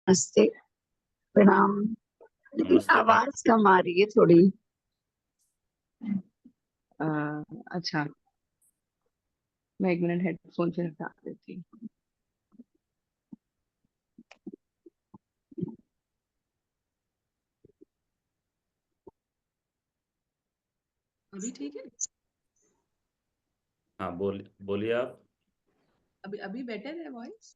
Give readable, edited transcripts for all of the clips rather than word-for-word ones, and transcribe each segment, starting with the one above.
नमस्ते। प्रणाम। लेकिन नमस्ते मैम। आवाज कम आ रही है थोड़ी। अ, अच्छा, मैं एक मिनट हेडफोन से हटा देती हूँ। अभी ठीक है। हाँ, बोलिए आप। अभी अभी बेटर है वॉइस।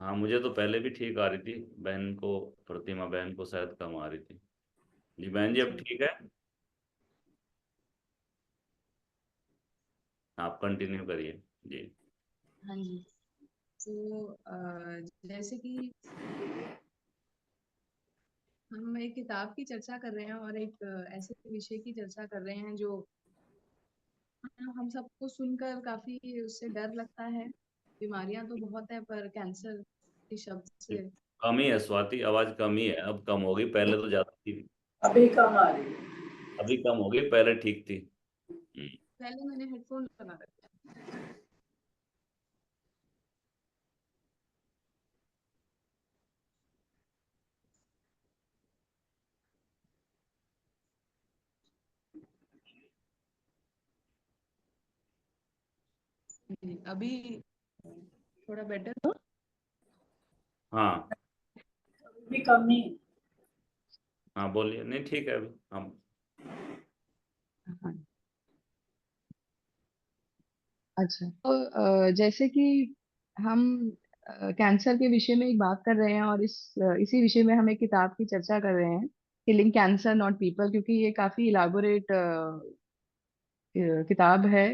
हाँ, मुझे तो पहले भी ठीक आ रही थी। बहन को, प्रतिमा बहन को शायद कम आ रही थी। जी बहन जी, अच्छा। अब ठीक है। आप कंटिन्यू करिए। जी। हाँ जी। तो जैसे कि हम एक किताब की चर्चा कर रहे हैं और एक ऐसे विषय की चर्चा कर रहे हैं जो हम सबको सुनकर काफी उससे डर लगता है। बीमारियां तो बहुत है पर कैंसर के शब्द जी। से कम ही है स्वाति, आवाज कम ही है। अब कम होगी, पहले तो ज्यादा थी। अभी कम आ रही है। अभी कम होगी, पहले ठीक थी। पहले मैंने हेडफोन लगा रखा है। अभी थोड़ा बेटर हो। हाँ। अभी कम ही है। हाँ बोलिए। नहीं, ठीक है अभी हम। हाँ। अच्छा, तो जैसे कि हम कैंसर के विषय में एक बात कर रहे हैं और इसी विषय में हम एक किताब की चर्चा कर रहे हैं, किलिंग कैंसर नॉट पीपल, क्योंकि ये काफी इलाबोरेट किताब है।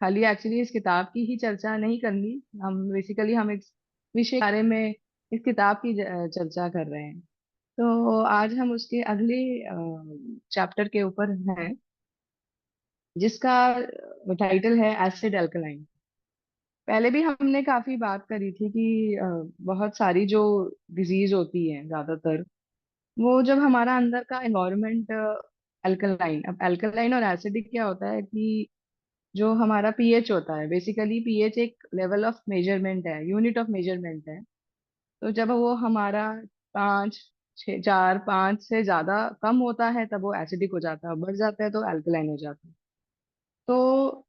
खाली एक्चुअली इस किताब की ही चर्चा नहीं करनी, हम एक विषय के बारे में इस किताब की चर्चा कर रहे हैं। तो आज हम उसके अगले चैप्टर के ऊपर हैं, जिसका टाइटल है एसिड अल्कलाइन। पहले भी हमने काफी बात करी थी कि बहुत सारी जो डिजीज होती है ज्यादातर, वो जब हमारा अंदर का एनवायरनमेंट अल्कलाइन, अब अल्कलाइन और एसिडिक क्या होता है कि जो हमारा पीएच होता है, बेसिकली पीएच एक लेवल ऑफ मेजरमेंट है, यूनिट ऑफ मेजरमेंट है। तो जब वो हमारा 5, 6, 4, 5 से ज्यादा कम होता है तब वो एसिडिक हो जाता है, बढ़ जाता है तो अल्कलाइन हो जाता है। तो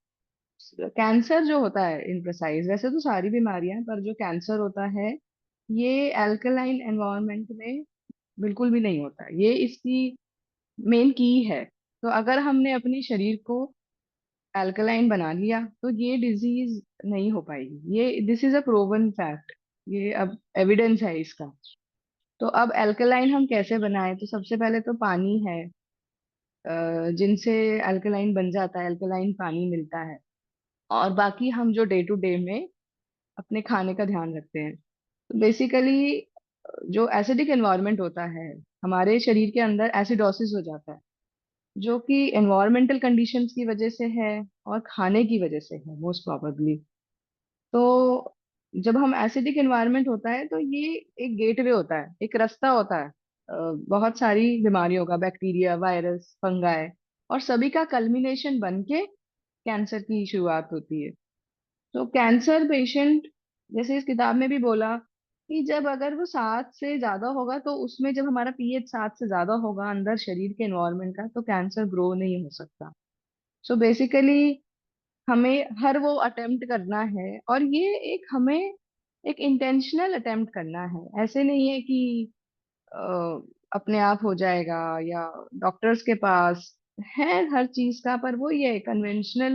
कैंसर जो होता है इन प्रिसाइज, वैसे तो सारी बीमारियां हैं, पर जो कैंसर होता है ये अल्कलाइन एनवायरनमेंट में बिल्कुल भी नहीं होता है। ये इसकी मेन की है। तो अगर हमने अपने शरीर को अल्कलाइन बना लिया तो ये डिजीज नहीं हो पाएगी। ये this is a proven fact, ये अब एविडेंस है इसका। तो अब अल्कलाइन हम कैसे बनाएं? तो सबसे पहले तो पानी है, जिनसे अल्कलाइन बन जाता है, अल्कलाइन पानी मिलता है। और बाकी हम जो डे टू डे में अपने खाने का ध्यान रखते हैं, तो बेसिकली जो एसिडिक एनवायरनमेंट होता है, हमारे शरीर के अंदर एसिडोसिस हो जाता है, जो कि एनवायरमेंटल कंडीशंस की वजह से है और खाने की वजह से है मोस्ट प्रोबेबली। तो जब हम एसिडिक एनवायरनमेंट होता है तो ये एक गेटवे होता है, एक रास्ता होता है बहुत सारी बीमारियों का, बैक्टीरिया, वायरस, फंगाई, और सभी का कल्मिनेशन बन के कैंसर की शुरुआत होती है। तो कैंसर पेशेंट, जैसे इस किताब में भी बोला कि जब अगर वो 7 से ज्यादा होगा, तो उसमें जब हमारा पीएच 7 से ज्यादा होगा अंदर शरीर के एनवायरनमेंट का, तो कैंसर ग्रो नहीं हो सकता। सो बेसिकली हमें हर वो अटेम्प्ट करना है, और ये एक हमें एक इंटेंशनल अटेम्प्ट करना है। ऐसे नहीं है कि अ, अपने आप हो जाएगा, या डॉक्टर्स के पास है हर चीज का, पर वो ये कन्वेंशनल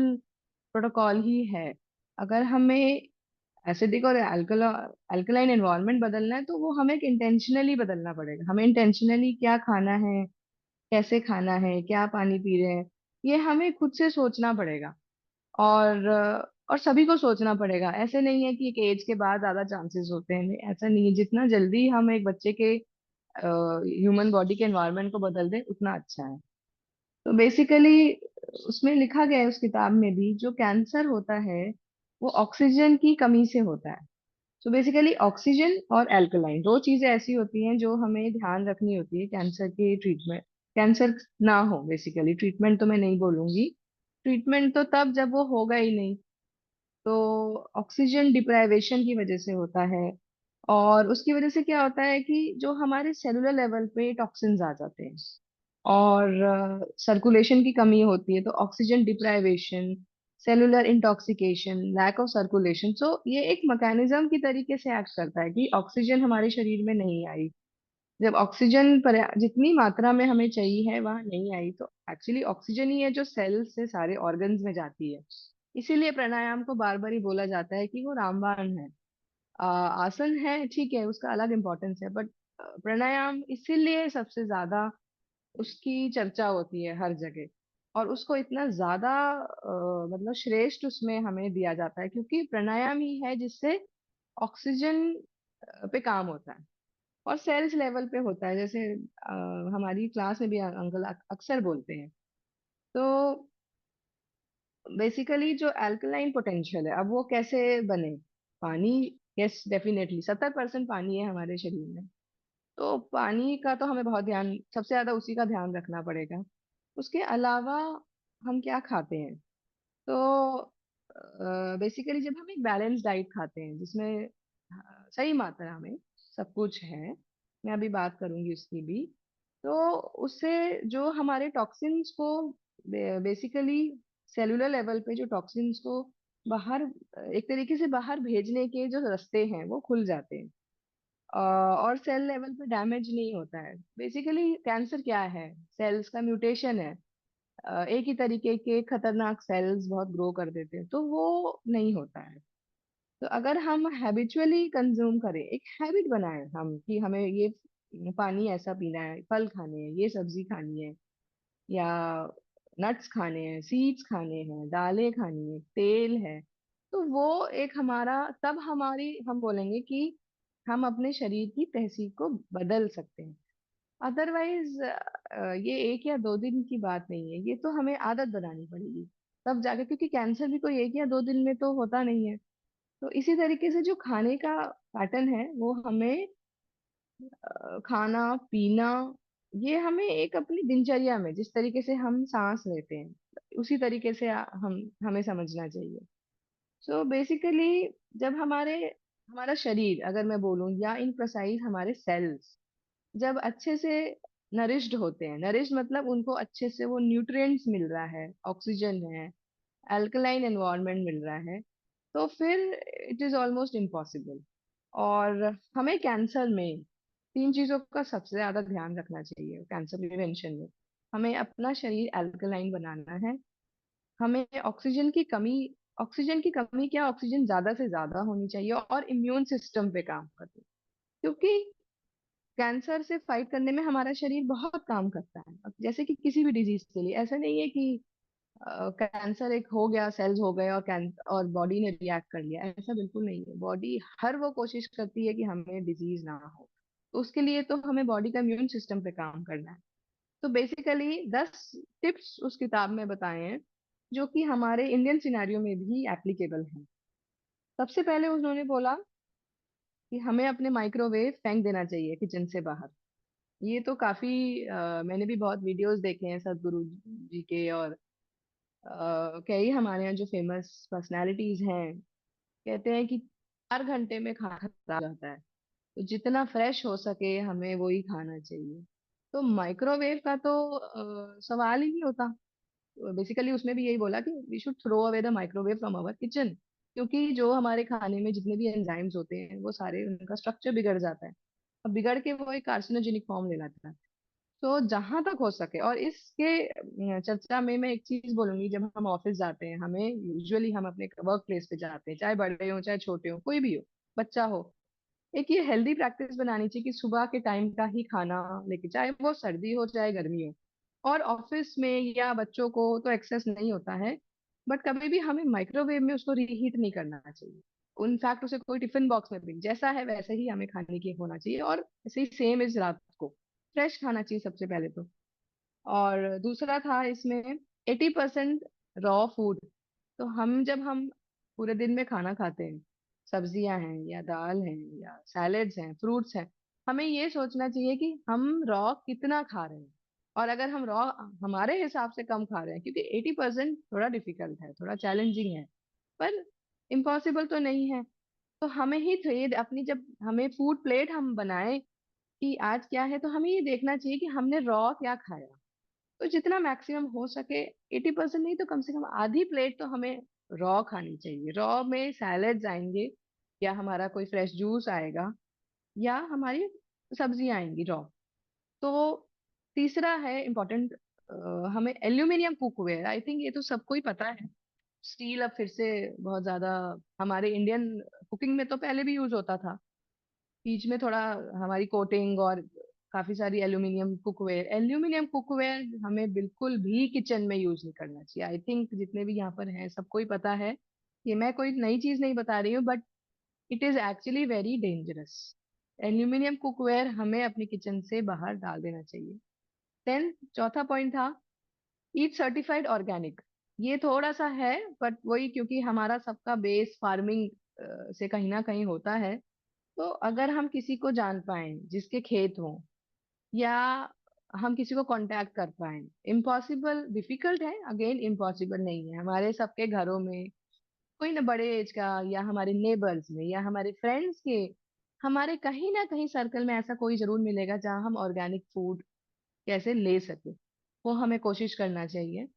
प्रोटोकॉल ही है। अगर हमें एसिडिक और अल्कलाइन एनवायरनमेंट बदलना है तो वो हमें इंटेंशनली बदलना पड़ेगा। हमें इंटेंशनली क्या खाना है, कैसे खाना है, क्या पानी पी रहे हैं, ये हमें खुद से सोचना पड़ेगा। और सभी को सोचना पड़ेगा। ऐसे नहीं है कि एक एज के बाद ज्यादा चांसेस होते हैं, नहीं, ऐसा नहीं है। जितना जल्दी हम एक बच्चे के ह्यूमन बॉडी के एनवायरनमेंट को बदल दें उतना अच्छा है। तो बेसिकली उसमें लिखा गया है, उस किताब में भी, जो कैंसर होता है वो ऑक्सीजन की कमी से होता है। तो बेसिकली ऑक्सीजन और एल्कलाइन दो चीजें ऐसी होती हैं जो हमें ध्यान रखनी होती है कैंसर के ट्रीटमेंट। कैंसर ना हो, बेसिकली ट्रीटमेंट तो मैं नहीं बोलूंगी, ट्रीटमेंट तो तब जब वो होगा ही नहीं। तो ऑक्सीजन डिप्राइवेशन की वजह से होता है। और उसकी वजह से क्या होता है कि जो हमारे सेलुलर लेवल पे टॉक्सिन्स आ जाते हैं और सर्कुलेशन की कमी होती है, तो oxygen deprivation, cellular intoxication, lack of circulation, so ये एक मैकेनिज्म की तरीके से एक्ट करता है कि ऑक्सीजन हमारे शरीर में नहीं आई। जब ऑक्सीजन जितनी मात्रा में हमें चाहिए है वहां नहीं आई, तो एक्चुअली ऑक्सीजन ही है जो सेल से सारे ऑर्गन्स में जाती है। इसीलिए प्राणायाम को बार बार ही बोला जाता है कि वो रामबाण है। आसन है, ठीक है, उसका अलग इम्पोर्टेंस है, बट प्राणायाम इसीलिए सबसे ज्यादा उसकी चर्चा होती है हर जगह, और उसको इतना ज्यादा मतलब श्रेष्ठ उसमें हमें दिया जाता है, क्योंकि प्राणायाम ही है जिससे ऑक्सीजन पे काम होता है और सेल्स लेवल पे होता है। जैसे हमारी क्लास में भी अंकल अक्सर बोलते हैं। तो बेसिकली जो अल्कलाइन पोटेंशियल है, अब वो कैसे बने? पानी, यस डेफिनेटली 70% पानी है हमारे शरीर में। तो पानी का तो हमें बहुत ध्यान, सबसे ज्यादा उसी का ध्यान रखना पड़ेगा। उसके अलावा हम क्या खाते हैं? तो बेसिकली जब हम एक बैलेंस डाइट खाते हैं जिसमें सही मात्रा में सब कुछ है, मैं अभी बात करूंगी उसकी भी, तो उससे जो हमारे टॉक्सिन्स को बेसिकली सेलुलर लेवल पे जो टॉक्सिन्स को बाहर एक तरीके से बाहर भेजने के जो रास्ते हैं वो खुल जाते हैं। और सेल लेवल पे डैमेज नहीं होता है। बेसिकली कैंसर क्या है? सेल्स का म्यूटेशन है। एक ही तरीके के खतरनाक सेल्स बहुत ग्रो कर देते हैं, तो वो नहीं होता है। तो अगर हम हैबिचुअली कंज्यूम करें, एक हैबिट बनाएं हम कि हमें ये पानी ऐसा पीना है, फल खाने हैं, ये सब्जी खानी है, या नट्स खाने हैं, सीड्स खाने हैं, दालें खानी है, तेल है, तो वो एक हमारा, तब हमारी हम बोलेंगे कि हम अपने शरीर की तहसीब को बदल सकते हैं। अदरवाइज ये 1 या 2 दिन की बात नहीं है, ये तो हमें आदत बनानी पड़ेगी तब जाके, क्योंकि कैंसर भी कोई 1 या 2 दिन में तो होता नहीं है। तो इसी तरीके से जो खाने का पैटर्न है वो हमें खाना पीना, ये हमें एक अपनी दिनचर्या में जिस तरीके से हम सांस लेते हैं उसी तरीके से हम हमें समझना चाहिए। सो बेसिकली जब हमारा शरीर, अगर मैं बोलूं, या इन प्रोसाइज हमारे सेल्स जब अच्छे से नरिश्ड होते हैं, नरिश्ड मतलब उनको अच्छे से वो न्यूट्रिएंट्स मिल रहा है, ऑक्सीजन है, अल्कलाइन एनवायरनमेंट मिल रहा है, तो फिर इट इज ऑलमोस्ट इम्पॉसिबल। और हमें कैंसर में 3 चीजों का सबसे ज्यादा ध्यान रखना चाहिए कैंसर प्रिवेंशन में। हमें अपना शरीर अल्कलाइन बनाना है। हमें ऑक्सीजन की कमी क्या, ऑक्सीजन ज्यादा से ज्यादा होनी चाहिए, और इम्यून सिस्टम पे काम करते, क्योंकि कैंसर से फाइट करने में हमारा शरीर बहुत काम करता है। अब जैसे कि किसी भी डिजीज के लिए ऐसा नहीं है कि कैंसर एक हो गया, सेल्स हो गए, और बॉडी ने रिएक्ट कर लिया, ऐसा बिल्कुल नहीं है। बॉडी हर वो कोशिश करती है कि हमें डिजीज ना हो, तो उसके लिए तो हमें बॉडी का इम्यून सिस्टम पे काम करना है। तो बेसिकली 10 टिप्स उस किताब में बताए हैं जो कि हमारे इंडियन सिनेरियो में भी एप्लीकेबल हैं। सबसे पहले उन्होंने बोला कि हमें अपने माइक्रोवेव फेंक देना चाहिए किचन से बाहर। ये तो काफी मैंने भी बहुत वीडियोस देखे हैं सदगुरु जी के, और कई हमारे यहाँ जो फेमस पर्सनालिटीज हैं कहते हैं कि 4 घंटे में खाना खराब जाता है, तो जितना फ्रेश हो सके हमें वही खाना चाहिए। तो माइक्रोवेव का तो सवाल ही नहीं होता। बेसिकली उसमें भी यही बोला कि we should throw away the microwave from our kitchen, क्योंकि जो हमारे खाने में जितने भी एंजाइम्स होते हैं वो सारे, उनका स्ट्रक्चर बिगड़ जाता है, और बिगड़ के वो एक कार्सिनोजेनिक फॉर्म ले लेता है। तो जहां तक हो सके, और इसके चर्चा में मैं एक चीज बोलूंगी, जब हम ऑफिस जाते हैं, हमें यूजुअली हम अपने वर्क प्लेस पे जाते हैं, चाहे बड़े हो चाहे छोटे हो, कोई भी हो, बच्चा हो, एक ये हेल्दी प्रैक्टिस बनानी चाहिए कि सुबह के टाइम का ही खाना लेके, चाहे वो सर्दी हो चाहे गर्मी हो। और ऑफिस में या बच्चों को तो एक्सेस नहीं होता है, बट कभी भी हमें माइक्रोवेव में उसको रीहीट नहीं करना चाहिए। इनफैक्ट उसे कोई टिफिन बॉक्स में भी जैसा है वैसे ही हमें खाने की होना चाहिए, और ऐसे ही सेम इज रात को फ्रेश खाना चाहिए सबसे पहले तो। और दूसरा था इसमें 80% रॉ फूड। तो जब हम पूरे दिन में खाना खाते हैं, सब्जियां हैं या दाल है या सैलेड्स हैं, फ्रूट्स हैं, हमें ये सोचना चाहिए कि हम रॉ कितना खा रहे हैं। और अगर हम रॉ हमारे हिसाब से कम खा रहे हैं, क्योंकि 80% थोड़ा डिफिकल्ट है, थोड़ा चैलेंजिंग है, पर इम्पॉसिबल तो नहीं है। तो हमें ही तो ये अपनी, जब हमें फूड प्लेट हम बनाए कि आज क्या है, तो हमें ये देखना चाहिए कि हमने रॉ क्या खाया। तो जितना मैक्सिमम हो सके, 80% नहीं तो कम से कम आधी प्लेट तो हमें रॉ खानी चाहिए। रॉ में सैलेड्स आएंगे, या हमारा कोई फ्रेश जूस आएगा, या हमारी सब्जियां आएंगी रॉ। तो तीसरा है इम्पोर्टेंट, हमें एल्यूमिनियम कुकवेयर, आई थिंक ये तो सबको ही पता है। स्टील अब फिर से बहुत ज्यादा हमारे इंडियन कुकिंग में तो पहले भी यूज होता था, बीच में थोड़ा हमारी कोटिंग और काफी सारी एल्यूमिनियम कुकवेयर हमें बिल्कुल भी किचन में यूज नहीं करना चाहिए। आई थिंक जितने भी यहाँ पर हैं सबको ही पता है, ये मैं कोई नई चीज नहीं बता रही हूँ, but it is actually very dangerous. Aluminium cookware हमें अपनी किचन से बाहर डाल देना चाहिए। देन चौथा पॉइंट था ईट सर्टिफाइड ऑर्गेनिक। ये थोड़ा सा है, बट वही, क्योंकि हमारा सबका बेस फार्मिंग से कहीं ना कहीं होता है। तो अगर हम किसी को जान पाए जिसके खेत हो, या हम किसी को कांटेक्ट कर पाए, इम्पॉसिबल डिफिकल्ट है, अगेन इम्पॉसिबल नहीं है, हमारे सबके घरों में कोई ना बड़े एज का, या हमारे नेबर्स में, या हमारे फ्रेंड्स के, हमारे कहीं ना कहीं सर्कल में ऐसा कोई जरूर मिलेगा जहाँ हम ऑर्गेनिक फूड कैसे ले सके। वो हमें कोशिश करना चाहिए।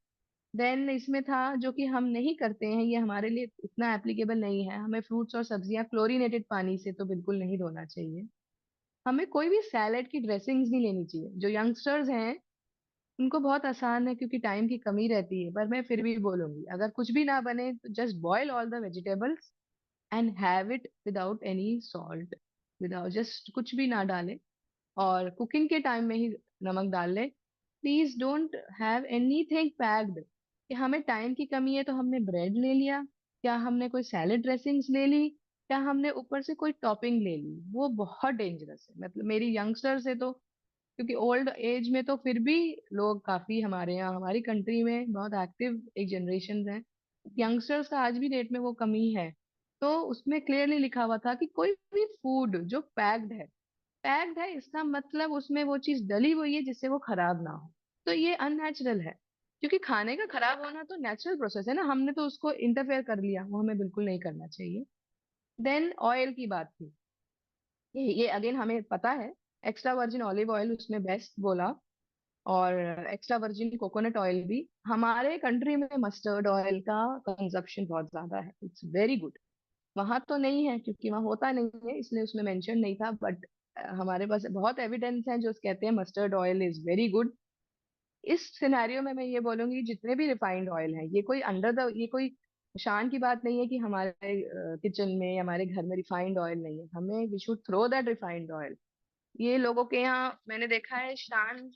देन इसमें था जो कि हम नहीं करते हैं, ये हमारे लिए इतना एप्लीकेबल नहीं है, हमें फ्रूट्स और सब्जियां क्लोरीनेटेड पानी से तो बिल्कुल नहीं धोना चाहिए। हमें कोई भी सैलेड की ड्रेसिंग्स नहीं लेनी चाहिए। जो यंगस्टर्स हैं उनको बहुत आसान है क्योंकि टाइम की कमी रहती है, पर मैं फिर भी बोलूंगी अगर कुछ भी ना बने तो just boil all the vegetables and have it without any salt, without, just कुछ भी ना डालें, और कुकिंग के टाइम में ही नमक डाल लें। Please don't have anything packed, कि हमें टाइम की कमी है तो हमने ब्रेड ले लिया, क्या हमने कोई सैलेड ड्रेसिंग्स ले ली, क्या हमने ऊपर से कोई टॉपिंग ले ली। वो बहुत डेंजरस है। मतलब मेरी यंगस्टर से तो, क्योंकि ओल्ड एज में तो फिर भी लोग काफी हमारे यहाँ, हमारी कंट्री में बहुत एक्टिव एक जनरेशन है, यंगस्टर्स का आज भी डेट में वो कमी है। तो उसमें क्लियरली लिखा हुआ था कि कोई भी फूड जो पैक्ड है इसका मतलब उसमें वो चीज डली हुई है जिससे वो खराब ना हो। तो ये अननेचुरल है, क्योंकि खाने का खराब होना तो नेचुरल प्रोसेस है ना, हमने तो उसको इंटरफेयर कर लिया, वो हमें बिल्कुल नहीं करना चाहिए। देन ऑयल की बात थी, ये अगेन हमें पता है, एक्स्ट्रा वर्जिन ऑलिव ऑयल उसमें बेस्ट बोला, और एक्स्ट्रा वर्जिन कोकोनट ऑयल भी। हमारे कंट्री में मस्टर्ड ऑयल का कंजप्शन बहुत ज्यादा है, इट्स वेरी गुड। वहां तो नहीं है क्योंकि वहां होता नहीं है, इसलिए उसमें मेंशन नहीं था, बट हमारे पास बहुत एविडेंस है जो कहते हैं mustard oil is very good. इस सिनेरियो में मैं ये बोलूंगी जितने भी रिफाइंड ऑयल हैं, ये कोई ये कोई शान की बात नहीं है कि हमारे किचन में, हमारे घर में रिफाइंड ऑयल नहीं है, हमें we should throw that refined oil. ये लोगों के यहाँ मैंने देखा है, शान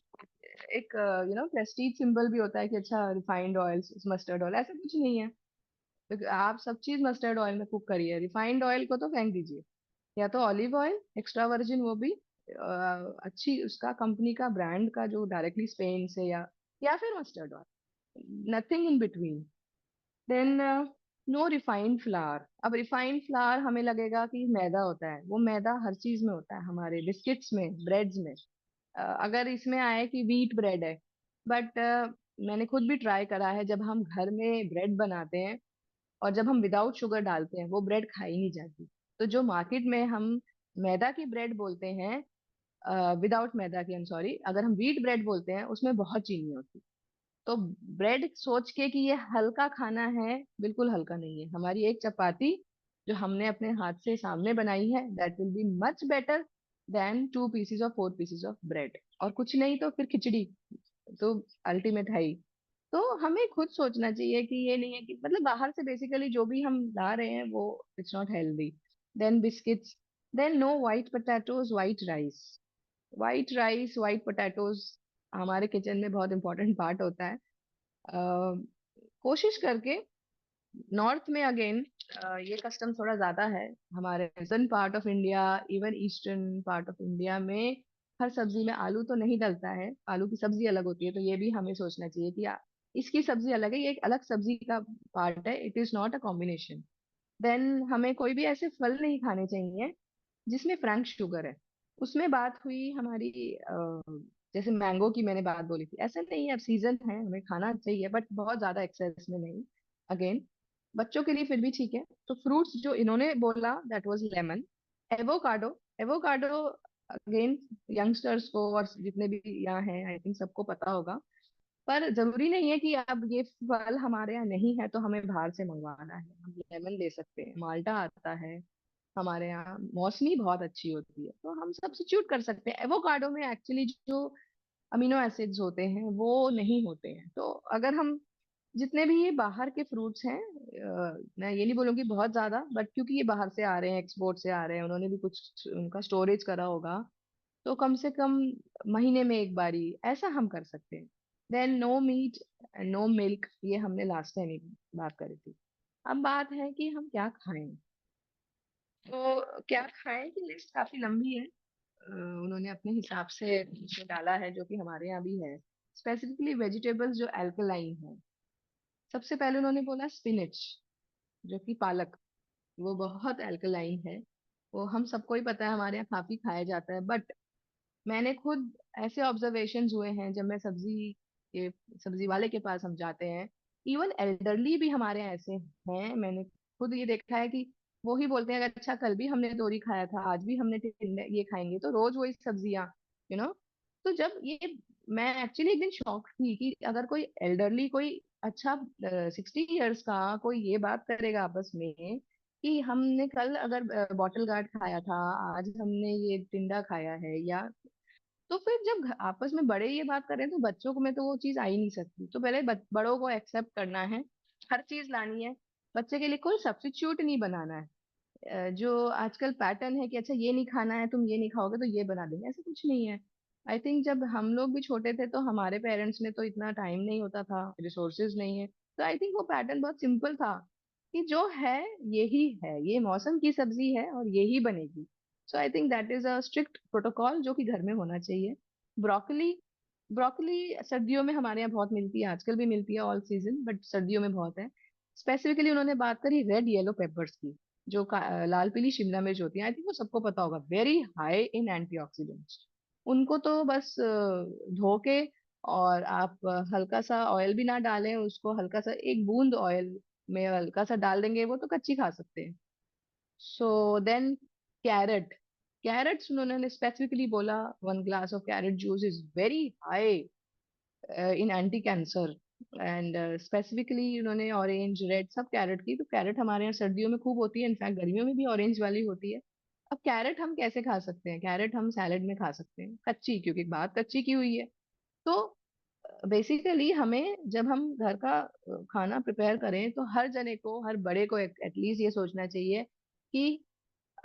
एक प्रेस्टीज सिंबल भी होता है कि अच्छा रिफाइंड ऑयल, मस्टर्ड ऑयल, ऐसा कुछ नहीं है। तो आप सब चीज मस्टर्ड ऑयल में कुक करिए, रिफाइंड ऑयल को तो फेंक दीजिए। या तो ऑलिव ऑयल एक्स्ट्रा वर्जिन, वो भी अच्छी उसका कंपनी का ब्रांड का जो डायरेक्टली स्पेन से, या फिर mustard oil, nothing in between. Then no refined flour. अब रिफाइंड फ्लावर हमें लगेगा कि मैदा होता है, वो मैदा हर चीज में होता है, हमारे बिस्किट्स में, ब्रेड्स में। अगर इसमें आए कि व्हीट ब्रेड है, बट मैंने खुद भी ट्राई करा है, जब हम घर में ब्रेड बनाते हैं और जब हम विदाउट शुगर डालते हैं वो ब्रेड खाई नहीं जाती। तो जो मार्केट में हम मैदा की ब्रेड बोलते हैं, विदाउट मैदा की, आई एम सॉरी, अगर हम व्हीट ब्रेड बोलते हैं उसमें बहुत चीनी होती है। तो ब्रेड सोच के कि ये हल्का खाना है, बिल्कुल हल्का नहीं है। हमारी एक चपाती जो हमने अपने हाथ से सामने बनाई है, that will be much better than 2 pieces और 4 पीसेस ऑफ ब्रेड। और कुछ नहीं तो फिर खिचड़ी तो अल्टीमेट है ही। तो हमें खुद सोचना चाहिए कि ये नहीं है कि मतलब बाहर से बेसिकली जो भी हम ला रहे हैं वो it's not healthy. Then biscuits. Then no white potatoes, white rice. White rice, white potatoes हमारे किचन में बहुत इंपॉर्टेंट पार्ट होता है। कोशिश करके, नॉर्थ में अगेन ये कस्टम थोड़ा ज्यादा है, हमारे western part of India, even eastern part of India में हर सब्जी में आलू तो नहीं डलता है, आलू की सब्जी अलग होती है। तो ये भी हमें सोचना चाहिए कि इसकी सब्जी अलग है, ये एक अलग सब्जी का पार्ट है, it is not a combination. Then हमें कोई भी ऐसे फल नहीं खाने चाहिए जिसमें फ्रैंक शुगर है। उसमें बात हुई हमारी, जैसे मैंगो की मैंने बात बोली थी, ऐसा नहीं है, अब सीजन है, हमें खाना चाहिए बट बहुत ज्यादा एक्सेस में नहीं। अगेन बच्चों के लिए फिर भी ठीक है। तो फ्रूट्स जो इन्होंने बोला that was lemon, avocado. Avocado again youngsters को और जितने भी यहाँ हैं आई थिंक सबको पता होगा। पर जरूरी नहीं है कि अब ये फल हमारे यहाँ नहीं है तो हमें बाहर से मंगवाना है। हम लेमन ले सकते हैं, माल्टा आता है हमारे यहाँ, मौसमी बहुत अच्छी होती है, तो हम सब्स्टिट्यूट कर सकते हैं। एवोकाडो में एक्चुअली जो अमीनो एसिड्स होते हैं वो नहीं होते हैं। तो अगर हम जितने भी ये बाहर के फ्रूट्स हैं, मैं ये नहीं बोलूंगी बहुत ज्यादा, बट क्योंकि ये बाहर से आ रहे हैं, एक्सपोर्ट से आ रहे हैं, उन्होंने भी कुछ उनका स्टोरेज करा होगा, तो कम से कम महीने में एक बारी ऐसा हम कर सकते हैं। Then no meat, no milk, ये हमने लास्ट टाइम ही बात करी थी। अब बात है कि हम क्या खाएं। तो क्या खाएं की लिस्ट काफी लंबी है। उन्होंने अपने हिसाब से उसमें डाला है जो कि हमारे यहाँ भी है। स्पेसिफिकली वेजिटेबल्स जो अल्कलाइन है, सबसे पहले उन्होंने बोला स्पिनिच, जो कि पालक, वो बहुत अल्कलाइन है। वो हम सबको ही पता है, हमारे यहाँ काफी खाया जाता है। बट मैंने खुद ऐसे ऑब्जर्वेशंस हुए हैं जब मैं के सब्जी वाले के पास हम जाते हैं, इवन एल्डरली भी हमारे यहाँ ऐसे हैं, मैंने खुद ये देखा है कि वो ही बोलते हैं अगर अच्छा कल भी हमने तोरी खाया था, आज भी हमने ये खाएंगे, तो रोज वही सब्जियां, यू नो। तो जब ये, मैं एक्चुअली एक दिन शॉक थी कि अगर कोई एल्डरली, कोई अच्छा 60 इयर्स का कोई ये बात करेगा आपस में कि हमने कल अगर बॉटल गार्ड खाया था, आज हमने ये टिंडा खाया है, या तो फिर जब आपस में बड़े ये बात कर रहे हैं तो बच्चों को में तो वो चीज आ ही नहीं सकती। तो पहले बड़ों को एक्सेप्ट करना है, हर चीज लानी है, बच्चे के लिए कोई सब्स्टिट्यूट नहीं बनाना है। जो आजकल पैटर्न है कि अच्छा ये नहीं खाना है, तुम ये नहीं खाओगे तो ये बना देंगे, ऐसा कुछ नहीं है। आई थिंक जब हम लोग भी छोटे थे तो हमारे पेरेंट्स ने तो इतना टाइम नहीं होता था, रिसोर्सेज नहीं है, तो आई थिंक वो पैटर्न बहुत सिंपल था कि जो है यही है, ये मौसम की सब्जी है और यही बनेगी। So I think that is a strict protocol जो कि घर में होना चाहिए। ब्रोकली, ब्रोकली सर्दियों में हमारे यहाँ बहुत मिलती है, आजकल भी मिलती है ऑल सीजन, बट सर्दियों में बहुत है। स्पेसिफिकली उन्होंने बात करी रेड येलो पेपर्स की, जो लाल पीली शिमला मिर्च होती है, आई थिंक वो सबको पता होगा, वेरी हाई इन एंटीऑक्सीडेंट्स। उनको तो बस धो के, और आप हल्का सा ऑयल भी ना डालें उसको, हल्का सा एक बूंद ऑयल में हल्का सा डाल देंगे, वो तो कच्ची खा सकते हैं। सो देन कैरेट, कैरेट्स उन्होंने स्पेसिफिकली बोला 1 glass of carrot juice is very high in anti cancer. And specifically उन्होंने ऑरेंज रेड सब कैरेट की, तो कैरेट हमारे यहाँ सर्दियों में खूब होती है, इनफैक्ट गर्मियों में भी ऑरेंज वाली होती है। अब कैरेट हम कैसे खा सकते हैं? कैरेट हम सैलेड में खा सकते हैं कच्ची, क्योंकि बात कच्ची की हुई है। तो बेसिकली हमें जब हम घर का खाना प्रिपेयर करें तो हर जने को, हर बड़े को एटलीस्ट ये सोचना चाहिए कि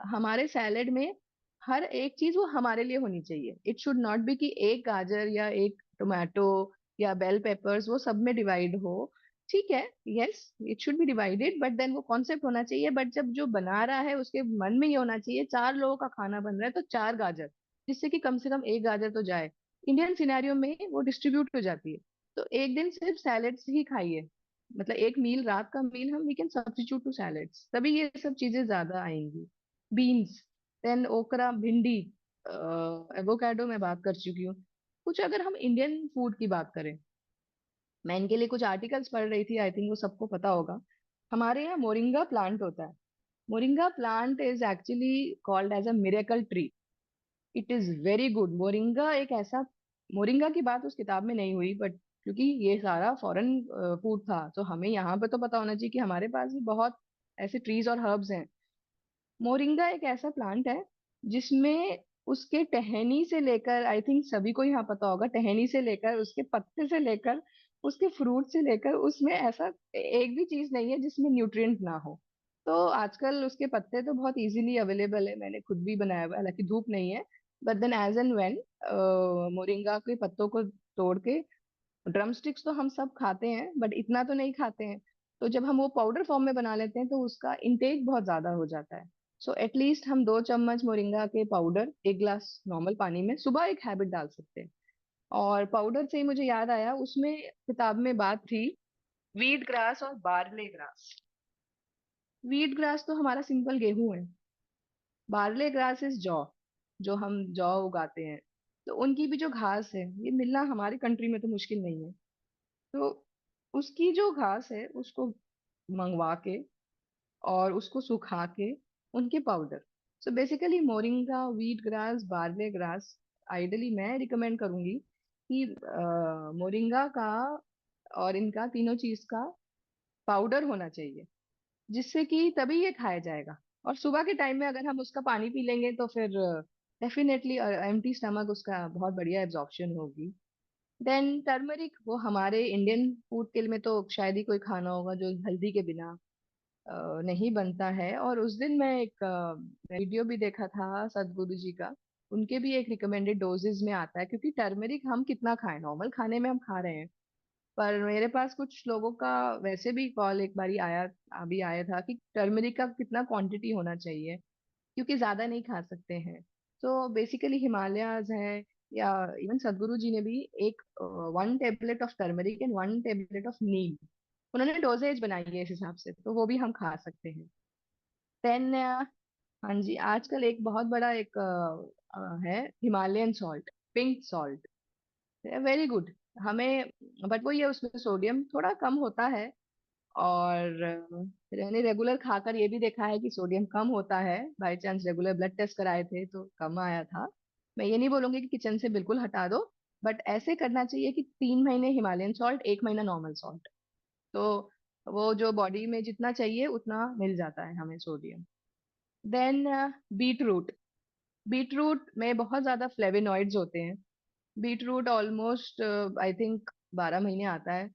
हमारे सैलेड में हर एक चीज वो हमारे लिए होनी चाहिए। इट शुड नॉट बी कि एक गाजर या एक टोमेटो या बेल पेपर्स वो सब में डिवाइड हो। ठीक है, yes it should be divided, but then वो कॉन्सेप्ट होना चाहिए। बट जब जो बना रहा है उसके मन में ये होना चाहिए 4 लोगों का खाना बन रहा है तो 4 गाजर, जिससे कि कम से कम एक गाजर तो जाए। इंडियन सिनेरियो में वो डिस्ट्रीब्यूट हो जाती है। तो एक दिन सिर्फ सैलेड्स ही खाइए, मतलब एक मील, रात का मील हम we can substitute to salads, तभी ये सब चीजें ज्यादा आएंगी। बीन्स, देन ओकरा, भिंडी, एवोकाडो मैं बात कर चुकी हूँ। कुछ अगर हम इंडियन फूड की बात करें, मैं इनके लिए कुछ आर्टिकल्स पढ़ रही थी, आई थिंक वो सबको पता होगा। हमारे यहाँ मोरिंगा प्लांट होता है। Moringa plant is actually called as a miracle tree. It is very good. Moringa एक ऐसा, मोरिंगा की बात उस किताब में नहीं हुई, बट क्योंकि ये सारा फॉरेन फूड था तो हमें यहाँ पे तो पता होना चाहिए कि हमारे पास भी बहुत ऐसे ट्रीज और हर्ब्स हैं। मोरिंगा एक ऐसा प्लांट है जिसमें उसके टहनी से लेकर, आई थिंक सभी को यहाँ पता होगा, टहनी से लेकर उसके पत्ते से लेकर उसके फ्रूट से लेकर, उसमें ऐसा एक भी चीज नहीं है जिसमें न्यूट्रिएंट ना हो। तो आजकल उसके पत्ते तो बहुत इजीली अवेलेबल है, मैंने खुद भी बनाया हुआ है, हालांकि धूप नहीं है। But then as and when moringa के पत्तों को तोड़ के, ड्रम स्टिक्स तो हम सब खाते हैं बट इतना तो नहीं खाते हैं, तो जब हम वो पाउडर फॉर्म में बना लेते हैं तो उसका इंटेक बहुत ज्यादा हो जाता है। सो एटलीस्ट हम 2 चम्मच मोरिंगा के पाउडर 1 ग्लास नॉर्मल पानी में सुबह एक हैबिट डाल सकते हैं। और पाउडर से ही मुझे याद आया, उसमें किताब में बात थी वीट ग्रास और बार्ले ग्रास। वीट ग्रास तो हमारा सिंपल गेहूं है, बार्ले ग्रास इज जौ, जो हम जौ उगाते हैं। तो उनकी भी जो घास है, ये मिलना हमारी कंट्री में तो मुश्किल नहीं है। तो उसकी जो घास है उसको मंगवा के और उसको सुखा के उनके powder. So basically moringa, wheat grass, barley grass, ideally मैं रिकमेंड करूंगी कि मोरिंगा का और इनका तीनों चीज का पाउडर होना चाहिए, जिससे कि तभी ये खाया जाएगा। और सुबह के टाइम में अगर हम उसका पानी पी लेंगे तो फिर डेफिनेटली एम्प्टी स्टमक उसका बहुत बढ़िया एब्जॉर्प्शन होगी। देन टर्मरिक, वो हमारे इंडियन फूड के में तो शायद ही कोई खाना होगा जो हल्दी के बिना नहीं बनता है। और उस दिन मैं एक वीडियो भी देखा था सदगुरु जी का, उनके भी एक रिकमेंडेड डोजेज में आता है, क्योंकि टर्मरिक हम कितना खाएं, नॉर्मल खाने में हम खा रहे हैं, पर मेरे पास कुछ लोगों का वैसे भी कॉल एक बारी आया, अभी आया था कि टर्मरिक का कितना क्वांटिटी होना चाहिए, क्योंकि ज्यादा नहीं खा सकते हैं। तो बेसिकली हिमालयाज है, या इवन सदगुरु जी ने भी एक 1 tablet of turmeric and 1 tablet of neem, उन्होंने डोजेज बनाई है इस हिसाब से, तो वो भी हम खा सकते हैं। देन हाँ जी, आजकल एक बहुत बड़ा एक है Himalayan salt, pink salt, very good हमें। बट वो ये उसमें सोडियम थोड़ा कम होता है, और मैंने रेगुलर खाकर ये भी देखा है कि सोडियम कम होता है, by chance regular blood test कराए थे तो कम आया था। मैं ये नहीं बोलूंगी कि किचन से बिल्कुल हटा दो, बट ऐसे करना चाहिए कि 3 महीने हिमालयन सॉल्ट, 1 महीना नॉर्मल सॉल्ट, तो वो जो बॉडी में जितना चाहिए उतना मिल जाता है हमें sodium. Then beetroot, beetroot में बहुत ज्यादा फ्लेवेनॉइड्स होते हैं। Beetroot almost I think 12 महीने आता है,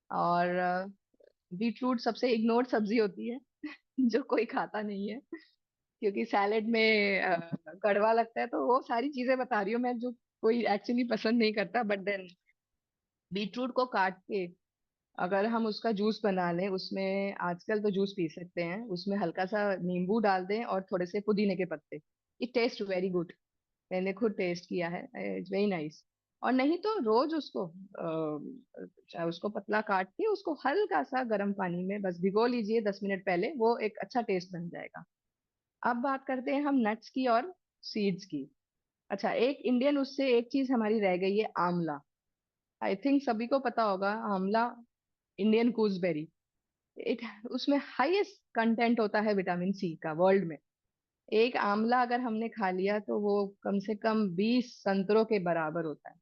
और बीट रूट सबसे इग्नोर्ड सब्जी होती है जो कोई खाता नहीं है, क्योंकि सैलेड में कड़वा लगता है, तो वो सारी चीजें बता रही हूँ मैं जो कोई एक्चुअली पसंद नहीं करता। बट देन बीट रूट को काट के अगर हम उसका जूस बना लें, उसमें आजकल तो जूस पी सकते हैं, उसमें हल्का सा नींबू डाल दें और थोड़े से पुदीने के पत्ते, इट टेस्ट वेरी गुड। मैंने खुद टेस्ट किया है, इट्स वेरी नाइस। और नहीं तो रोज उसको उसको पतला काट के उसको हल्का सा गर्म पानी में बस भिगो लीजिए 10 मिनट पहले, वो एक अच्छा टेस्ट बन जाएगा। अब बात करते हैं हम नट्स की और सीड्स की। अच्छा, एक इंडियन उससे एक चीज हमारी रह गई है, आंवला। आई थिंक सभी को पता होगा आंवला, इंडियन गूसबेरी, एक उसमें हाईएस्ट कंटेंट होता है विटामिन सी का वर्ल्ड में। एक आंवला अगर हमने खा लिया तो वो कम से कम 20 संतरों के बराबर होता है।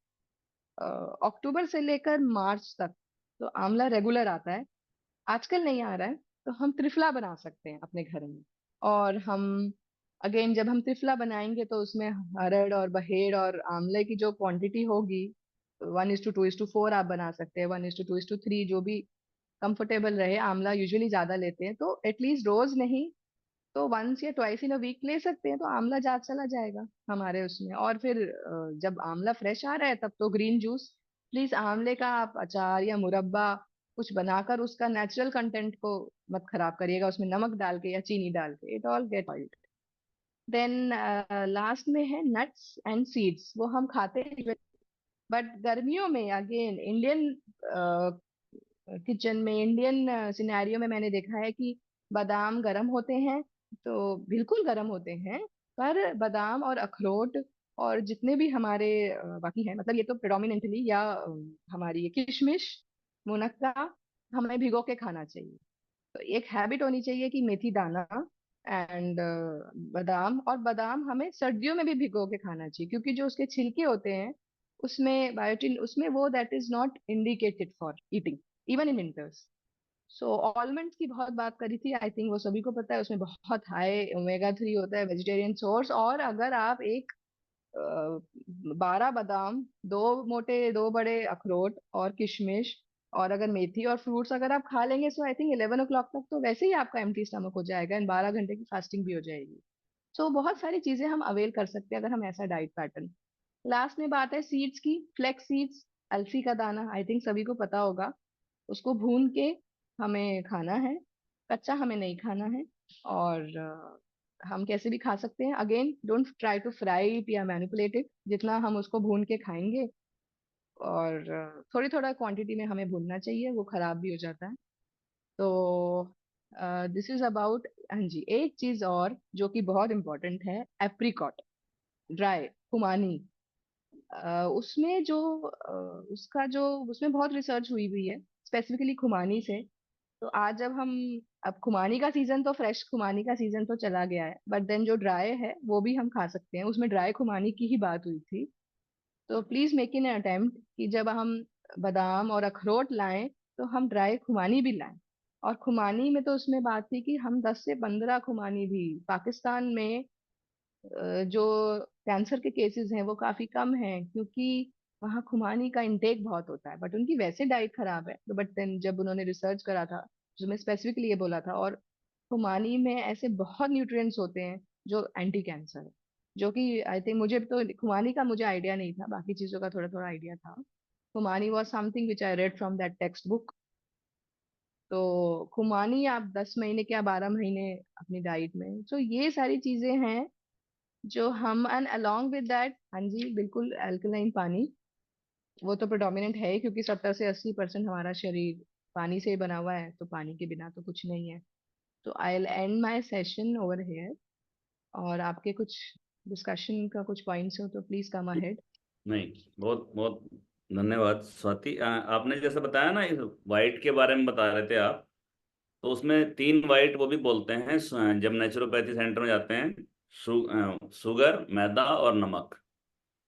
अक्टूबर से लेकर मार्च तक तो आंवला रेगुलर आता है। आजकल नहीं आ रहा है, तो हम त्रिफला बना सकते हैं अपने घर में। और हम अगेन जब हम त्रिफला बनाएंगे तो उसमें हरड़ और बहेड़ और आंवले की जो क्वांटिटी होगी, 1:2:4 आप बना सकते हैं, 1:2:3, जो भी कंफर्टेबल रहे। आंवला यूजुअली ज्यादा लेते हैं, तो एटलीस्ट रोज नहीं तो वंस या ट्वाइस इन अ वीक ले सकते हैं, तो आंवला जा चला जाएगा हमारे उसमें। और फिर जब आंवला फ्रेश आ रहा है तब तो ग्रीन जूस, प्लीज आंवले का आप अचार या मुरब्बा कुछ बनाकर उसका नेचुरल कंटेंट को मत खराब करिएगा, उसमें नमक डाल के या चीनी डाल के, it all get oiled. Then last में है नट्स एंड सीड्स, वो हम खाते हैं, बट गर्मियों में अगेन इंडियन किचन में, इंडियन सिनेरियो में मैंने देखा है कि बादाम गर्म होते हैं, तो बिल्कुल गर्म होते हैं, पर बादाम और अखरोट और जितने भी हमारे बाकी हैं, मतलब ये तो प्रेडोमिनेंटली, या हमारी ये किशमिश, मुनक्का, हमें भिगो के खाना चाहिए। तो एक हैबिट होनी चाहिए कि मेथी दाना एंड बादाम, और बादाम हमें सर्दियों में भी भिगो के खाना चाहिए, क्योंकि जो उसके छिलके होते हैं उसमें बायोटिन, उसमें वो that is not indicated for eating even in winters. So almonds की बहुत बात करी थी, आई थिंक वो सभी को पता है, उसमें बहुत हाई ओमेगा 3 होता है, वेजिटेरियन सोर्स। और अगर आप एक 12 बादाम, दो मोटे दो बड़े अखरोट और किशमिश, और अगर मेथी और फ्रूट्स अगर आप खा लेंगे, सो आई थिंक 11 o'clock तक तो वैसे ही आपका एम्प्टी स्टमक हो जाएगा, एंड 12 घंटे की फास्टिंग भी हो जाएगी। सो बहुत सारी चीजें हम अवेल कर सकते हैं अगर हम ऐसा डाइट पैटर्न। लास्ट में बात है सीड्स की, फ्लेक्स सीड्स, अलसी का दाना, आई थिंक सभी को पता होगा, उसको भून के हमें खाना है, कच्चा हमें नहीं खाना है। और हम कैसे भी खा सकते हैं, again don't try to fry it या मैनिपुलेट इट, जितना हम उसको भून के खाएंगे, और थोड़ी थोड़ा क्वांटिटी में हमें भूनना चाहिए, वो खराब भी हो जाता है। तो दिस इज अबाउट। हाँ जी, एक चीज और जो कि बहुत इंपॉर्टेंट है, एप्रिकॉट, ड्राई खुमानी, उसमें जो उसका जो उसमें बहुत रिसर्च हुई हुई है स्पेसिफिकली खुमानी से, तो आज जब हम, अब खुमानी का सीजन तो, फ्रेश खुमानी का सीजन तो चला गया है, बट देन जो ड्राई है वो भी हम खा सकते हैं। उसमें ड्राई खुमानी की ही बात हुई थी। तो प्लीज मेक इन अटेम्प्ट कि जब हम बादाम और अखरोट लाएं तो हम ड्राई खुमानी भी लाएं। और खुमानी में तो उसमें बात थी कि हम 10 से 15 खुमानी भी, पाकिस्तान में जो कैंसर के केसेस हैं वो काफी कम हैं, क्योंकि वहाँ खुमानी का इंटेक बहुत होता है। बट उनकी वैसे डाइट खराब है, तो बट देन जब उन्होंने रिसर्च करा था, जो मैं स्पेसिफिकली ये बोला था, और खुमानी में ऐसे बहुत न्यूट्रिएंट्स होते हैं जो एंटी कैंसर है, जो कि आई थिंक, मुझे तो खुमानी का मुझे आइडिया नहीं था, बाकी चीजों का थोड़ा थोड़ा आइडिया था। Khumani was something which I read from that textbook. तो खुमानी आप 10 महीने क्या 12 महीने अपनी डाइट में, तो ये सारी चीजें हैं जो हम, एंड अलोंग विद दैट, हाँ जी बिल्कुल, अल्कलाइन पानी वो तो प्रेडोमिनेंट है ही, क्योंकि 70 से 80% हमारा शरीर पानी से ही बना हुआ है, तो पानी के बिना तो कुछ नहीं है। तो I will and my session over here, और आपके कुछ डिस्कशन का कुछ पॉइंट्स हो तो प्लीज कम अहेड। नहीं, बहुत बहुत धन्यवाद स्वाति। आपने जैसे बताया ना, इस वाइट के बारे में बता रहे थे आप, तो उसमें 3 वाइट वो भी बोलते हैं जब नेचुरोपैथी सेंटर में जाते हैं, शुगर, मैदा और नमक।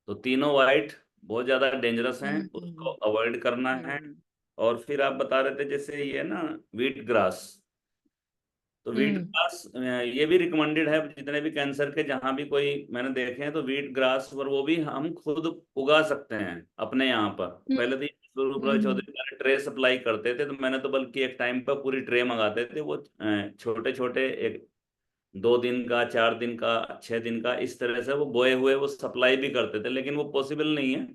तो तीनों वाइट बहुत ज़्यादा डेंजरस हैं, उसको अवॉइड करना है। और फिर आप बता रहे थे जैसे ये ना, व्हीट ग्रास, तो व्हीट हम्म ग्रास ये भी रिकमेंडेड है, जितने भी कैंसर के जहाँ भी कोई मैंने देखे हैं, तो व्हीट ग्रास और वो भी हम खुद उगा सकते हैं अपने यहाँ पर। पहले तो सूर्यप्रकाश हम्म चौधरी पहले ट्रे सप्लाई करते थे, तो मैंने तो बल्कि एक टाइम पर पूरी ट्रे मंगाते थे। वो छोटे छोटे, एक 2 दिन का, 4 दिन का, 6 दिन का, इस तरह से वो बोए हुए वो सप्लाई भी करते थे, लेकिन वो पॉसिबल नहीं है।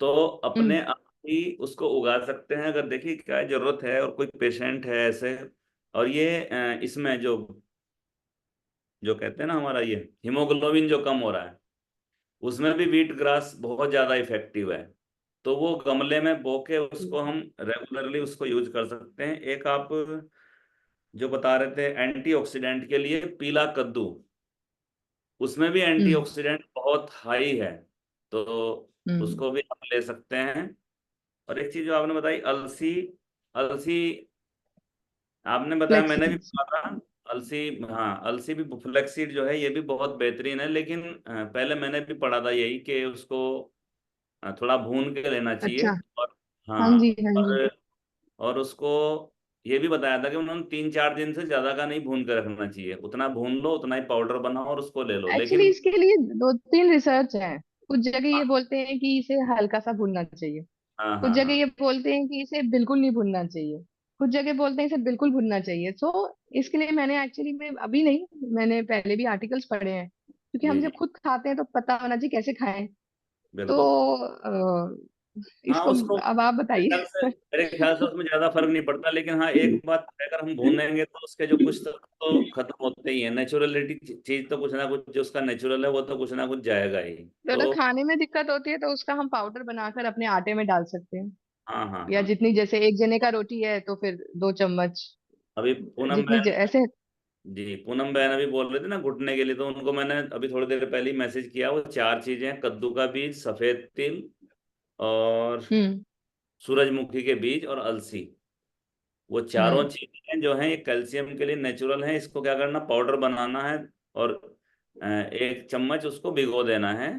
तो अपने हम्म आप ही उसको उगा सकते हैं, अगर देखिए क्या जरूरत है और कोई पेशेंट है ऐसे। और ये इसमें जो जो कहते हैं ना, हमारा ये हीमोग्लोबिन जो कम हो रहा है, उसमें भी व्हीट ग्रास बहुत ज्यादा इफेक्टिव है। तो वो गमले में बो के उसको हम रेगुलरली उसको यूज कर सकते हैं। एक आप जो बता रहे थे एंटीऑक्सीडेंट के लिए, पीला कद्दू, उसमें भी हम्म एंटीऑक्सीडेंट बहुत हाई है, तो हम्म उसको भी हम ले सकते हैं। और एक चीज जो आपने बताई, अलसी, अलसी आपने बताया, मैंने भी फ्लेक्सीड्स। पढ़ा था। अलसी, हाँ, अलसी भी, फ्लेक्सीड जो है ये भी बहुत बेहतरीन है, लेकिन पहले मैंने भी पढ़ा था यही कि उसको थोड़ा भून के लेना चाहिए। अच्छा। और हाँ हाँ, जी, हाँ जी। और उसको ये भी बताया था कि उन्होंने 3-4 दिन से ज्यादा का नहीं भून के रखना चाहिए, उतना भून लो उतना ही पाउडर बनाओ और उसको ले लो, एक्चुअली लेकिन इसके लिए 2-3 रिसर्च है। कुछ जगह ये बोलते हैं कि इसे हल्का सा भूनना चाहिए, हाँ कुछ हाँ जगह हाँ, ये बोलते हैं कि इसे बिल्कुल नहीं भूनना चाहिए, कुछ जगह बोलते हैं इसे बिल्कुल भूनना चाहिए। तो इसके लिए मैंने एक्चुअली में अभी नहीं, मैंने पहले भी आर्टिकल्स पढ़े हैं, क्योंकि जी हम जी, जब खुद खाते हैं तो पता होना चाहिए कैसे खाएं। तो बिल्कुल। हाँ, इसको उसको अब आप बताइए। मेरे ख्याल से उसमें ज्यादा फर्क नहीं पड़ता, लेकिन हाँ एक बात है, अगर हम भूनेंगे तो उसके जो कुछ तत्व तो खत्म होते ही है। नेचुरलिटी चीज तो कुछ ना कुछ, जो उसका नेचुरल है वो तो कुछ ना कुछ जाएगा ही। तो अगर तो खाने में दिक्कत होती है तो उसका हम पाउडर बनाकर अपने आटे में डाल सकते हैं, हाँ हाँ या हाँ, जितनी, जैसे एक जने का रोटी है तो फिर 2 चम्मच, अभी पूनम जितनी बहन, ऐसे। जी पूनम बहन अभी बोल रहे थे ना घुटने के लिए, तो उनको मैंने अभी थोड़ी देर पहले ही मैसेज किया। वो 4 चीजें, कद्दू का बीज, सफेद तिल, और हम्म सूरजमुखी के बीज, और अलसी, वो चारों हम्म चीजें जो हैं ये कैल्शियम के लिए नेचुरल हैं। इसको क्या करना, पाउडर बनाना है, और 1 चम्मच उसको भिगो देना है।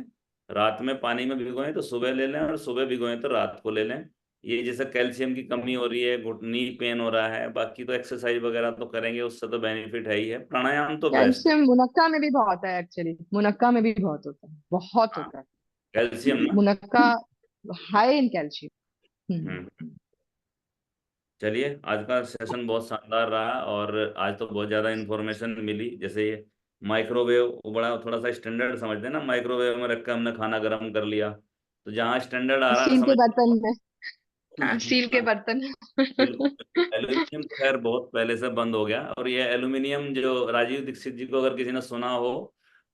रात में पानी में भिगोएं तो सुबह ले लें, और सुबह भिगोएं तो रात को ले लें। ये जैसे कैल्शियम की कमी हो रही है, घुटनी पेन हो रहा है, बाकी तो एक्सरसाइज वगैरह तो करेंगे, उससे तो बेनिफिट है ही है। प्राणायाम तो बेस्ट है। कैल्शियम मुनक्का में भी बहुत है, एक्चुअली मुनक्का में भी बहुत होता है, बहुत हाँ, होता है कैल्शियम ना। मुनक्का, हाई इन कैल्शियम। हम्म। चलिए, आज का सेशन बहुत शानदार रहा, और आज तो बहुत ज़्यादा इन्फॉर्मेशन मिली। जैसे ये माइक्रोवेव, वो बड़ा थोड़ा सा स्टैंडर्ड समझते हैं ना, माइक्रोवेव में रख के हमने खाना गर्म कर लिया, तो जहाँ स्टैंडर्ड आ रहा है स्टील के समझ बर्तन में, हाँ, स्टील के हाँ, बर्तन। बिल्कुल। एल्यूमिनियम तो खैर बहुत पहले से बंद हो गया। और ये एल्यूमिनियम, जो राजीव दीक्षित जी को अगर किसी ने सुना हो,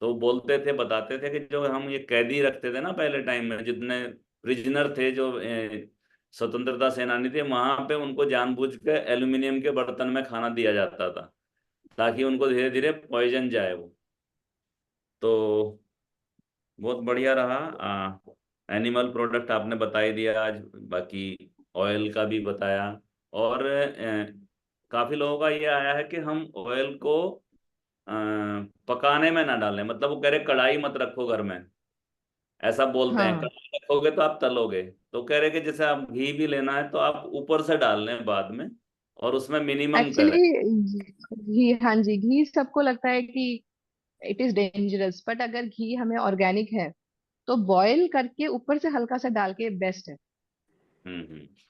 तो बोलते थे, बताते थे कि जो हम ये कैदी रखते थे ना पहले टाइम में, जितने प्रिजनर थे जो स्वतंत्रता सेनानी थे, वहां पे उनको जानबूझ के एल्यूमिनियम के बर्तन में खाना दिया जाता था, ताकि उनको धीरे धीरे पॉइजन जाए वो। तो बहुत बढ़िया रहा। एनिमल प्रोडक्ट आपने बता ही दिया आज, बाकी ऑयल का भी बताया। और काफी लोगों का ये आया है कि हम ऑयल को पकाने में ना डालें, मतलब वो कह रहे कढ़ाई मत रखो घर में, ऐसा बोलते हैं, हाँ कढ़ाई रखोगे तो आप तलोगे। तो कह रहे कि जैसे आप घी भी लेना है तो आप ऊपर से डाल लें बाद में, और उसमें मिनिमम करें। एक्चुअली घी, हाँ जी, घी सबको लगता है कि इट इज डेंजरस, बट अगर घी हमें ऑर्गेनिक है तो बॉईल करके ऊपर से हल्का सा डाल के बेस्ट है।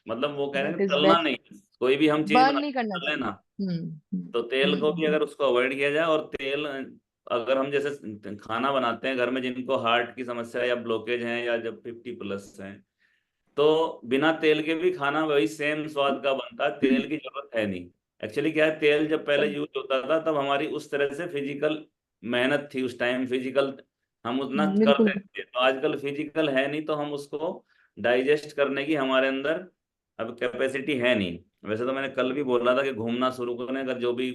मतलब वो कह रहे दैट हैं इज तलना बेस्ट। नहीं, कोई भी हम चीज बर्न नहीं करना बना लेना, चाहिए। तो तेल को भी हम्म। अगर उसको अवॉइड किया जाए, और तेल अगर हम जैसे खाना बनाते हैं घर में, जिनको हार्ट की समस्या या ब्लॉकेज है या जब 50+ हैं, तो बिना तेल के भी खाना वही सेम स्वाद का बनता है, तेल की जरूरत है नहीं। एक्चुअली क्या है, तेल जब पहले यूज होता था तब हमारी उस तरह से फिजिकल मेहनत थी, उस टाइम फिजिकल हम उतना बिल्कुल। करते थे, तो आजकल फिजिकल है नहीं, तो हम उसको डाइजेस्ट करने की हमारे अंदर अब कैपेसिटी है नहीं। वैसे तो मैंने कल भी बोला था कि घूमना शुरू करें, अगर जो भी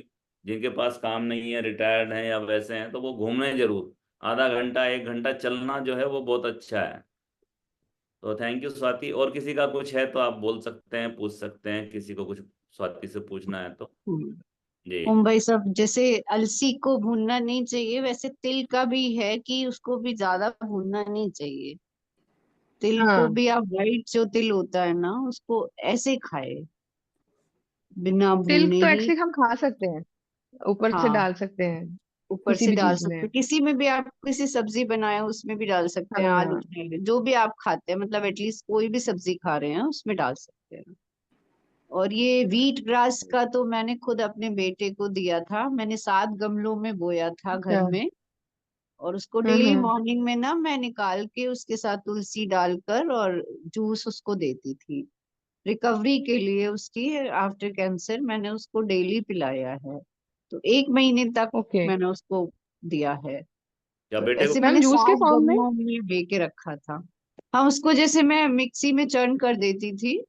जिनके पास काम नहीं है, रिटायर्ड हैं या वैसे हैं, तो वो घूमें जरूर, आधा घंटा 1 घंटा चलना जो है वो बहुत अच्छा है। तो थैंक यू स्वाति, और किसी का कुछ है तो आप बोल सकते हैं, पूछ सकते हैं, किसी को कुछ स्वाति से पूछना है तो। जी। ओम भाई साहब, जैसे अलसी को भूनना नहीं चाहिए, वैसे तिल का भी है कि उसको भी ज्यादा भूनना नहीं चाहिए। तिल को हाँ, भी आप वाइट जो तिल होता है ना, उसको ऐसे खाए, बिना तिल भूने तो ही। एक्चुअली हम खा सकते हैं, ऊपर से हाँ, डाल सकते हैं ऊपर किसी से भी डाल चीज में। सकते हैं, किसी में भी आप किसी सब्जी बनाए उसमें भी डाल सकते हैं, आलू हाँ। के जो भी आप खाते हैं, मतलब एटलीस्ट कोई भी सब्जी खा रहे हैं उसमें डाल सकते हैं। और ये व्हीट ग्रास का तो मैंने खुद अपने बेटे को दिया था, मैंने 7 गमलों में बोया था घर अच्छा। में। और उसको डेली हम्म। मॉर्निंग में ना मैं निकाल के उसके साथ तुलसी डालकर और जूस उसको देती थी। रिकवरी के लिए उसकी, आफ्टर कैंसर मैंने उसको डेली पिलाया है। तो 1 महीने तक ओके। मैंने उसको दिया है। क्या तो बेटे को? ऐसे मैम मैंने जूस के सात फॉर्म में? गमलों में बे के रखा था। हाँ, उसको जैसे मैं मिक्सी में चर्न कर देती थी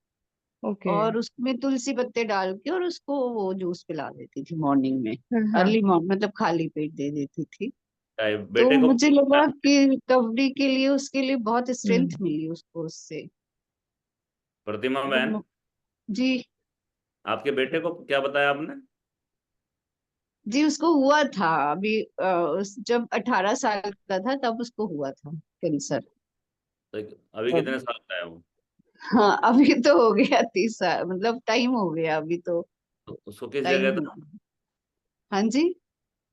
ओके। और उसमें तुलसी पत्ते डाल के और उसको वो जूस पिला देती थी मॉर्निंग में। हाँ हाँ। अर्ली मॉर्निंग मतलब खाली पेट दे देती थी। क्या तो बेटे को? मुझे लगा कि रिकवरी के लिए उसके लिए बहुत स्ट्रेंथ हम्म। मिली उसको उससे। प्रतिमा तो बहन, जी। आपके बेटे को क्या बताया आपने? जी, उसको हुआ था अभी जब 18 साल का था तब उसको हुआ था कैंसर। तो अभी कितने साल का है वो? हाँ, अभी तो हो गया 30 साल, मतलब टाइम हो गया अभी तो। तो उसको किस टाइम जगह था? हुआ। हाँ जी।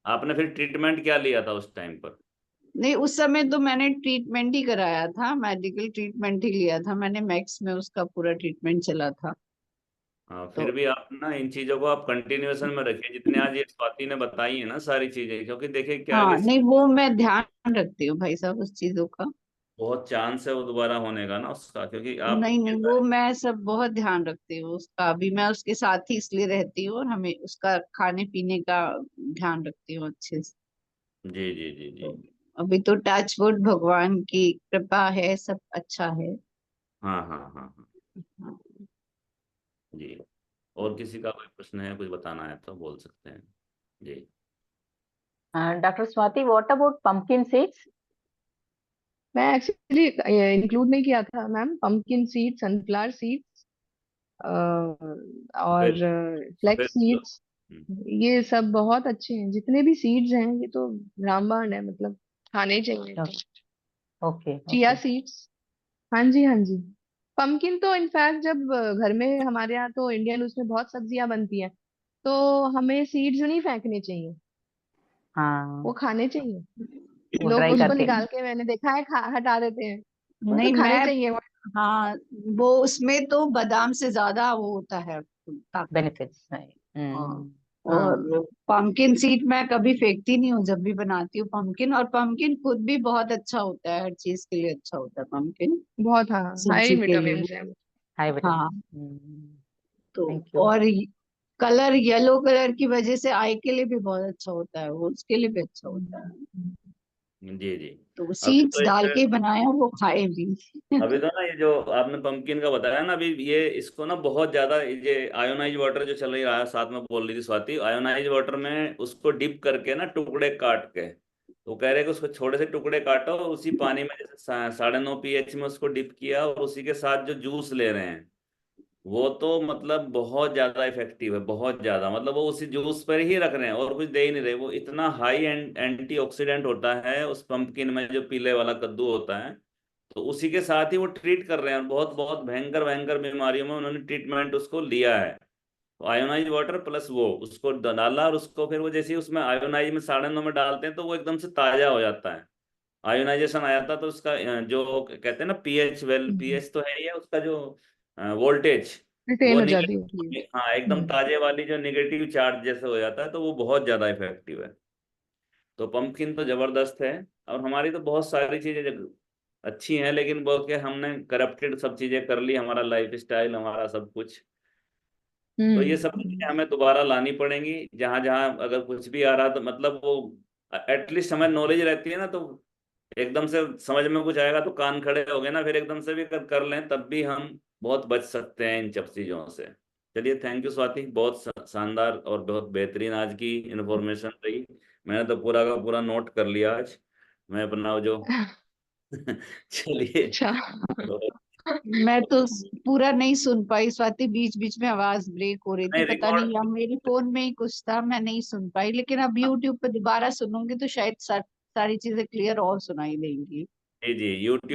आपने फिर ट्रीटमेंट क्या लिया था उस टाइम पर? नहीं, उस समय तो मैंने ट्रीटमेंट ही कराया था, मेडिकल ट्रीटमेंट ही लिया था मैंने, मैक्स में उसका पूरा ट्रीटमेंट चला था। हाँ, फिर तो भी आप ना इन चीजों को आप कंटिन्यूएशन में रखिए, जितने आज ये स्वाति ने बताई है ना सारी चीजें, क्योंकि देखिए क्या है हाँ, कि नहीं वो मैं ध्यान रखती हूँ भाई साहब उस चीजों का। बहुत चांस है वो दोबारा होने का ना उसका, क्योंकि आप नहीं नहीं, वो मैं सब बहुत ध्यान रखती हूँ उसका, अभी मैं उसके साथ ही इसलिए रहती हूँ और हमें उसका खाने पीने का ध्यान रखती हूँ अच्छे से। जी जी जी जी। तो अभी तो टच वुड, भगवान की कृपा है, सब अच्छा है। हाँ हाँ हाँ हाँ। हाँ। जी। और किसी का कोई प्रश्न है, कुछ बताना है तो बोल सकते हैं। जी। Dr. Swati, what about pumpkin seeds? मैं एक्चुअली इंक्लूड नहीं किया था ma'am, pumpkin seed, sunflower seeds और सफेद, फ्लेक्स सफेद। सीड्स, ये सब बहुत अच्छे हैं, जितने भी सीड्स हैं ये तो रामबाण है, मतलब खाने ही चाहिए। Okay, chia okay. सीड्स, हाँ जी हाँ जी। पंपकिन तो इनफैक्ट जब घर में हमारे यहाँ तो इंडियन उसमें बहुत सब्जियां बनती हैं, तो हमें सीड्स नहीं फेंकने चाहिए, वो हाँ, खाने चाहिए। वो लोग ड्राई उसको करके। निकाल के मैंने देखा है हटा देते हैं, वो तो नहीं खाने मैं, चाहिए। हाँ, वो उसमें तो बादाम से ज्यादा वो होता है ताकत। बेनिफिट्स है। हाँ। हाँ, और पम्पकिन सीड मैं कभी फेंकती नहीं हूँ जब भी बनाती हूँ पम्पकिन, और पम्पकिन खुद भी बहुत अच्छा होता है, हर चीज के लिए अच्छा होता है पम्पकिन, बहुत, हाँ, हाई सब्जी के लिए। विटामिन है। हाई हाँ। विटामिन। तो थैंक यू। और कलर, येलो कलर की वजह से आई के लिए भी बहुत अच्छा होता है, वो उसके लिए भी अच्छा होता है। जी जी। तो अभी सीड्स तो डाल एक, के बनाया वो खाए भी। अभी तो ना ये जो आपने पंपकिन का बताया ना, अभी ये इसको ना बहुत ज्यादा ये आयोनाइज वाटर जो चल रहा है, साथ में बोल रही थी स्वाति, आयोनाइज वाटर में उसको डिप करके ना टुकड़े काट के, तो कह रहे हैं कि उसको छोटे से टुकड़े काटो, उसी पानी में जैसे 9.5 pH में उसको डिप किया, और उसी के साथ जो जूस ले रहे हैं, वो तो मतलब बहुत ज्यादा इफेक्टिव है, बहुत ज्यादा। मतलब वो उसी जूस पर ही रख रहे हैं और कुछ दे ही नहीं रहे। वो इतना हाई एंटीऑक्सीडेंट होता है उस पंपकिन में, जो पीले वाला कद्दू होता है। तो उसी के साथ ही वो ट्रीट कर रहे हैं, और बहुत बहुत भयंकर भयंकर बीमारियों में उन्होंने ट्रीटमेंट उसको लिया है। आयोनाइज वाटर प्लस वो उसको डाला, और उसको फिर वो जैसे ही उसमें आयोनाइज में 9.5 में डालते हैं तो वो एकदम से ताजा हो जाता है। आयोनाइजेशन आया था तो उसका जो कहते हैं ना पीएच, वेल पीएच तो है ही है, उसका जो वोल्टेज वो रिटेन हो जाती होती है। निगेटिव, हाँ एकदम ताजे वाली जो निगेटिव चार्ज जैसे हो जाता है, तो वो बहुत ज्यादा इफेक्टिव है। तो पंपकिन तो जबरदस्त है। और हमारी तो बहुत सारी चीजें अच्छी हैं, लेकिन वो क्या हमने करप्टेड सब चीजें कर ली, हमारा लाइफ स्टाइल, हमारा सब कुछ। तो ये सब चीजें हम्म। हमें दोबारा लानी पड़ेंगी। जहां जहां अगर कुछ भी आ रहा तो मतलब वो एटलीस्ट हमें नॉलेज रहती है ना, तो एकदम से समझ में कुछ आएगा तो कान खड़े हो गए ना, फिर एकदम से भी कर लें तब भी हम बहुत बच सकते हैं इन सब चीजों से। चलिए, थैंक यू स्वाति, बहुत शानदार और बहुत बेहतरीन आज की इन्फॉर्मेशन रही। मैंने तो पूरा का पूरा नोट कर लिया आज, मैं अपना जो चलिए। अच्छा। तो मैं तो पूरा नहीं सुन पाई स्वाति, बीच बीच में आवाज ब्रेक हो रही थी, नहीं, पता नहीं या रिकॉर्ड। मेरे फोन में ही कुछ था, मैं नहीं सुन पाई। लेकिन अब यूट्यूब पे दोबारा सुनूंगी तो शायद सारी चीजें क्लियर और सुनाई देंगी। जी जी, यूट्यूब